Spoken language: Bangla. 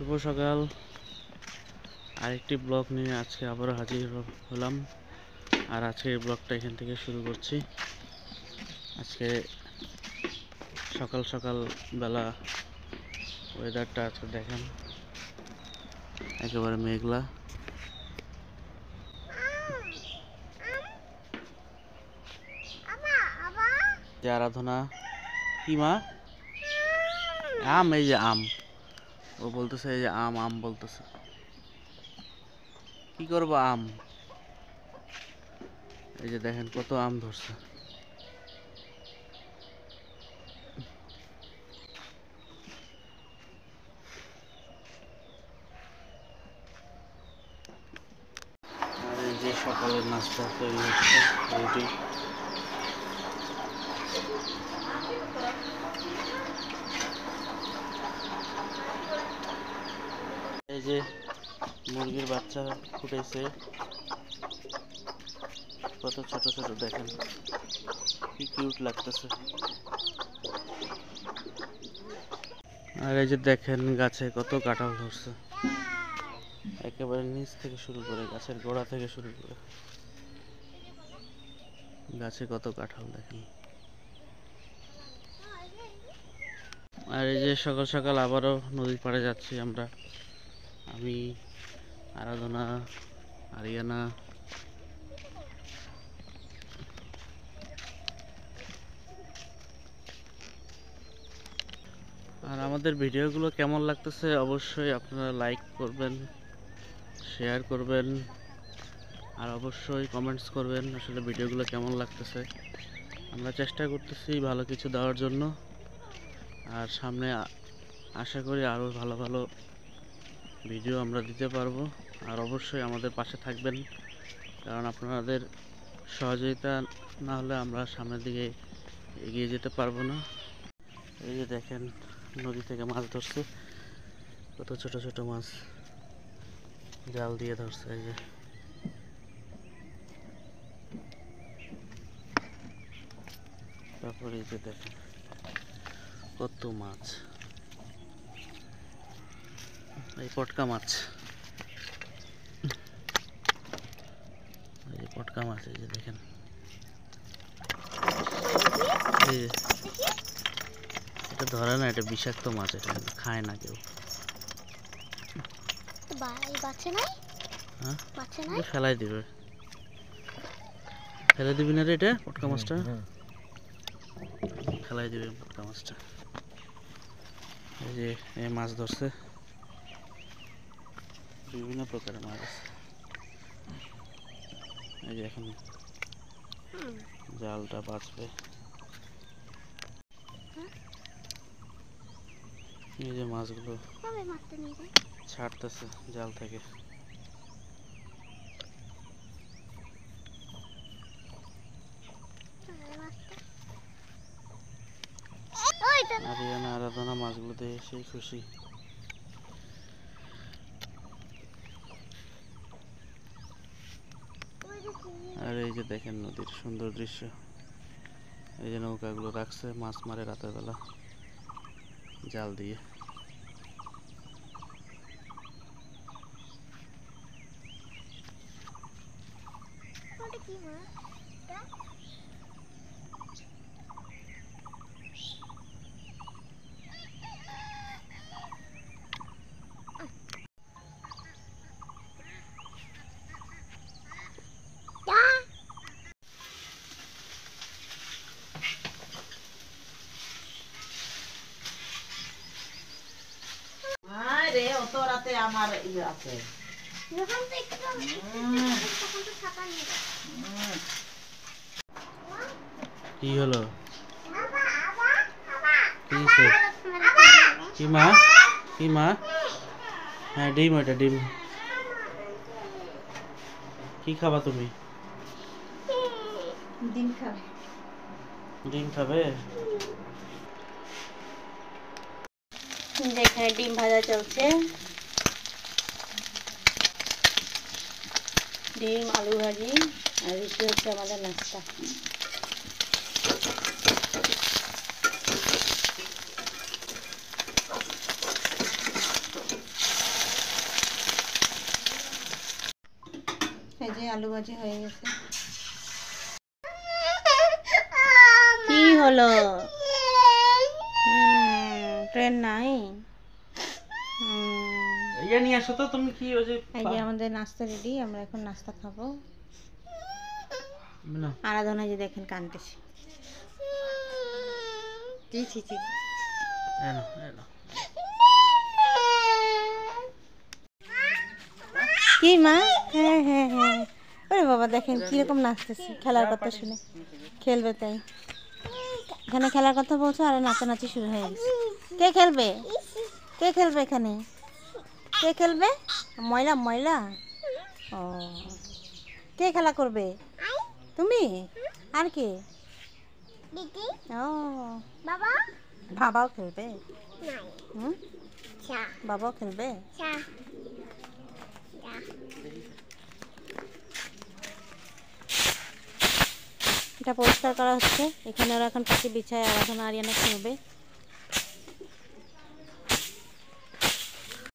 শুভ সকাল। আরেকটি ব্লগ নিয়ে আজকে আবারও হাজির হলাম। আর আজকের ব্লগটা এখান থেকে শুরু করছি। আজকে সকাল সকাল বেলা ওয়েদারটা আজকে দেখেন, একেবারে মেঘলা। আরাধনা কি মা? আম, এই যে আম। ও বলতেছে এই যে আম আম বলতেছে। কি করবো আম? এই যে দেখেন কত আম ধরছে। আর এই যে সকালের নাস্তা তৈরি হচ্ছে, রুটি। এই যে মুরগির বাচ্চা ফুটেছে, কত ছোট ছোট দেখেন, কি কিউট লাগতেছে। আর এই যে দেখেন গাছে কত কাঁঠাল ধরছে, একেবারে নিচ থেকে শুরু করে, গাছের গোড়া থেকে শুরু করে গাছে কত কাঁঠাল দেখেন। আর এই যে সকাল সকাল আবারও নদীর পাড়ে যাচ্ছি আমরা, আমি, আরাধনা, আরিয়ানা। আর আমাদের ভিডিওগুলো কেমন লাগতেছে অবশ্যই আপনারা লাইক করবেন, শেয়ার করবেন, আর অবশ্যই কমেন্টস করবেন আসলে ভিডিওগুলো কেমন লাগতেছে। আমরা চেষ্টা করতেছি ভালো কিছু দেওয়ার জন্য, আর সামনে আশা করি আরও ভালো ভালো ভিডিও আমরা দিতে পারবো। আর অবশ্যই আমাদের পাশে থাকবেন, কারণ আপনাদের সহযোগিতা না হলে আমরা সামনের দিকে এগিয়ে যেতে পারবো না। এই যে দেখেন নদী থেকে মাছ ধরছে, কত ছোট ছোট মাছ জাল দিয়ে ধরছে। এই যে তারপরে এই যে দেখেন কত মাছ, এই পটকা মাছ, এই যে পটকা মাছ, এই যে দেখেন, এই যে এটা ধরে না, এটা বিষাক্ত মাছ, এটা খায় না কেউ। হ্যাঁ, ফেলাই দিবে, ফেলে দিবি না রে, এটা পটকা মাছটা ফেলাই দিবে, পটকা মাছটা। এই যে এই মাছ ধরছে, বিভিন্ন প্রকারের মাছ আছে। এই যে এখন জালটা বাঁচবে। এই যে মাছগুলো ছাড়তেছে জাল থেকে। আরিয়ানা, আরাধনা মাছগুলো দেখে সেই খুশি। আর এই যে দেখেন নদীর সুন্দর দৃশ্য, এই যে নৌকাগুলো রাখছে, মাছ মারে রাতের বেলা জাল দিয়ে। আমার ইয়ে আছে, কি হলো, কি মা, কি মা? হ্যাঁ ডিম, ওইটা ডিম। কি খাবা তুমি? ডিম খাবে। ডিম খাবে? এখানে ডিম ভাজা চলছে, ডিম আলু ভাজি, আর এটি হচ্ছে আমাদের নাস্তা। আলু ভাজি হয়ে গেছে। কি হলো? ট্রেন নাই। ইয়ে নিয়ে আসো তো তুমি, কি ওই যে এই যে আমাদের নাস্তা রেডি, আমরা এখন নাস্তা খাবো। না আরাধনা যে দেখেন কাঁদতেছে। জি জি জি। এনো এনো। কি মা? হ্যাঁ হ্যাঁ হ্যাঁ। ওরে বাবা দেখেন কিরকম নাচতেছে, খেলার কথা শুনে খেলবে তাই। এখানে খেলার কথা বলছো আর নাচানাচি শুরু হয়ে গেছে। কে খেলবে? কে খেলবে এখানে? কে খেলবে? ময়লা ময়লা। ও, কে খেলা করবে? তুমি? আর কে? ও বাবা। বাবাও খেলবে? হুম, বাবাও খেলবে? এটা পরিষ্কার করা হচ্ছে। এখানে ওরা এখন পাখি বিছায় আরাধনা আরিয়ানা খেলবে।